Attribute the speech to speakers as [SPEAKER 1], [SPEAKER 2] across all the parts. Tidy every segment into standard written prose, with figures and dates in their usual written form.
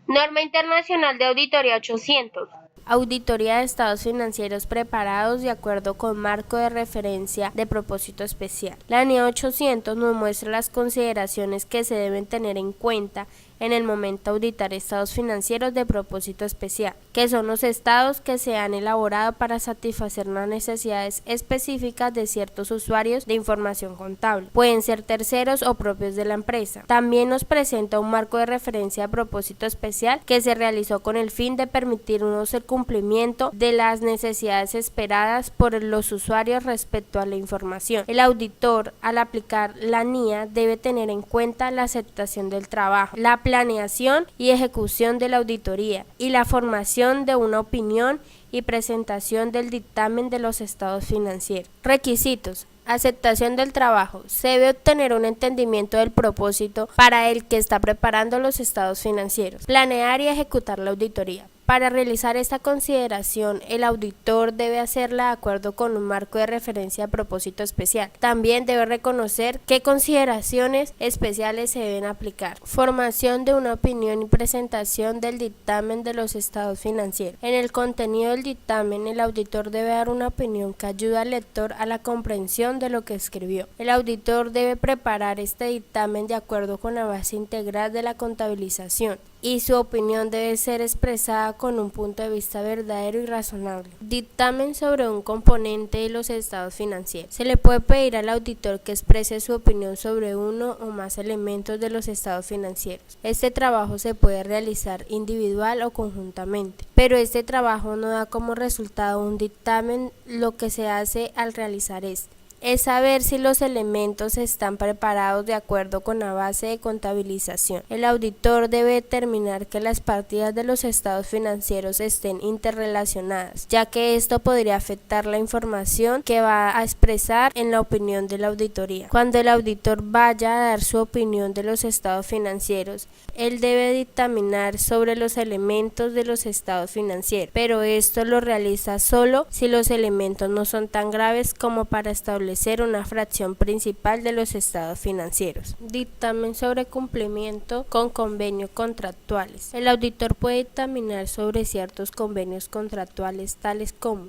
[SPEAKER 1] Norma Internacional de Auditoría 800.
[SPEAKER 2] Auditoría de estados financieros preparados de acuerdo con marco de referencia de propósito especial. La NIA 800 nos muestra las consideraciones que se deben tener en cuenta en el momento de auditar estados financieros de propósito especial, que son los estados que se han elaborado para satisfacer las necesidades específicas de ciertos usuarios de información contable. Pueden ser terceros o propios de la empresa. También nos presenta un marco de referencia de propósito especial que se realizó con el fin de permitir el cumplimiento de las necesidades esperadas por los usuarios respecto a la información. El auditor, al aplicar la NIA, debe tener en cuenta la aceptación del trabajo, la planeación y ejecución de la auditoría y la formación de una opinión y presentación del dictamen de los estados financieros. Requisitos: aceptación del trabajo. Se debe obtener un entendimiento del propósito para el que está preparando los estados financieros. Planear y ejecutar la auditoría. Para realizar esta consideración, el auditor debe hacerla de acuerdo con un marco de referencia de propósito especial. También debe reconocer qué consideraciones especiales se deben aplicar. Formación de una opinión y presentación del dictamen de los estados financieros. En el contenido del dictamen, el auditor debe dar una opinión que ayude al lector a la comprensión de lo que escribió. El auditor debe preparar este dictamen de acuerdo con la base integral de la contabilización, y su opinión debe ser expresada con un punto de vista verdadero y razonable. Dictamen sobre un componente de los estados financieros. Se le puede pedir al auditor que exprese su opinión sobre uno o más elementos de los estados financieros. Este trabajo se puede realizar individual o conjuntamente, pero este trabajo no da como resultado un dictamen. Lo que se hace al realizar es saber si los elementos están preparados de acuerdo con la base de contabilización. El auditor debe determinar que las partidas de los estados financieros estén interrelacionadas, ya que esto podría afectar la información que va a expresar en la opinión de la auditoría. Cuando el auditor vaya a dar su opinión de los estados financieros, él debe dictaminar sobre los elementos de los estados financieros, pero esto lo realiza solo si los elementos no son tan graves como para establecer una fracción principal de los estados financieros. Dictamen sobre cumplimiento con convenios contractuales. El auditor puede dictaminar sobre ciertos convenios contractuales tales como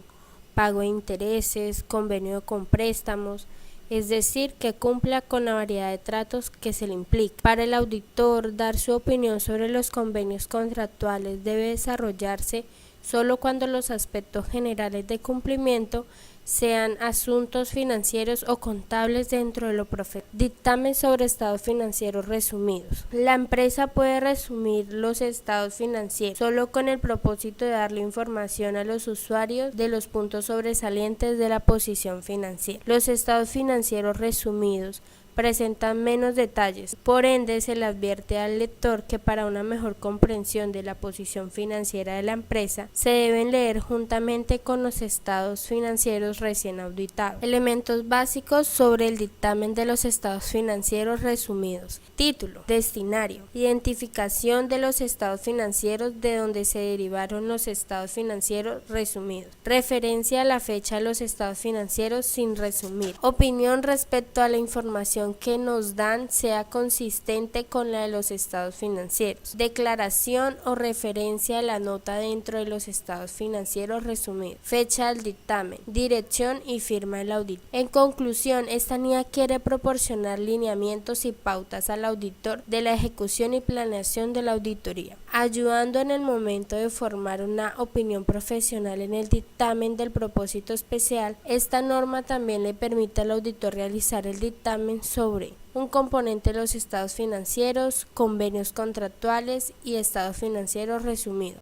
[SPEAKER 2] pago de intereses, convenio con préstamos, es decir, que cumpla con la variedad de tratos que se le implica. Para el auditor, dar su opinión sobre los convenios contractuales debe desarrollarse solo cuando los aspectos generales de cumplimiento sean asuntos financieros o contables dentro de lo profesional. Dictamen sobre estados financieros resumidos. La empresa puede resumir los estados financieros solo con el propósito de darle información a los usuarios de los puntos sobresalientes de la posición financiera. Los estados financieros resumidos presentan menos detalles, por ende se le advierte al lector que para una mejor comprensión de la posición financiera de la empresa se deben leer juntamente con los estados financieros recién auditados. Elementos básicos sobre el dictamen de los estados financieros resumidos. Título: destinario. Identificación de los estados financieros de donde se derivaron los estados financieros resumidos. Referencia a la fecha de los estados financieros sin resumir. Opinión respecto a la información que nos dan sea consistente con la de los estados financieros. Declaración o referencia a la nota dentro de los estados financieros resumidos. Fecha del dictamen, dirección y firma del auditor. En conclusión, esta NIA quiere proporcionar lineamientos y pautas al auditor de la ejecución y planeación de la auditoría, ayudando en el momento de formar una opinión profesional en el dictamen del propósito especial. Esta norma también le permite al auditor realizar el dictamen sobre un componente de los estados financieros, convenios contractuales y estados financieros resumidos.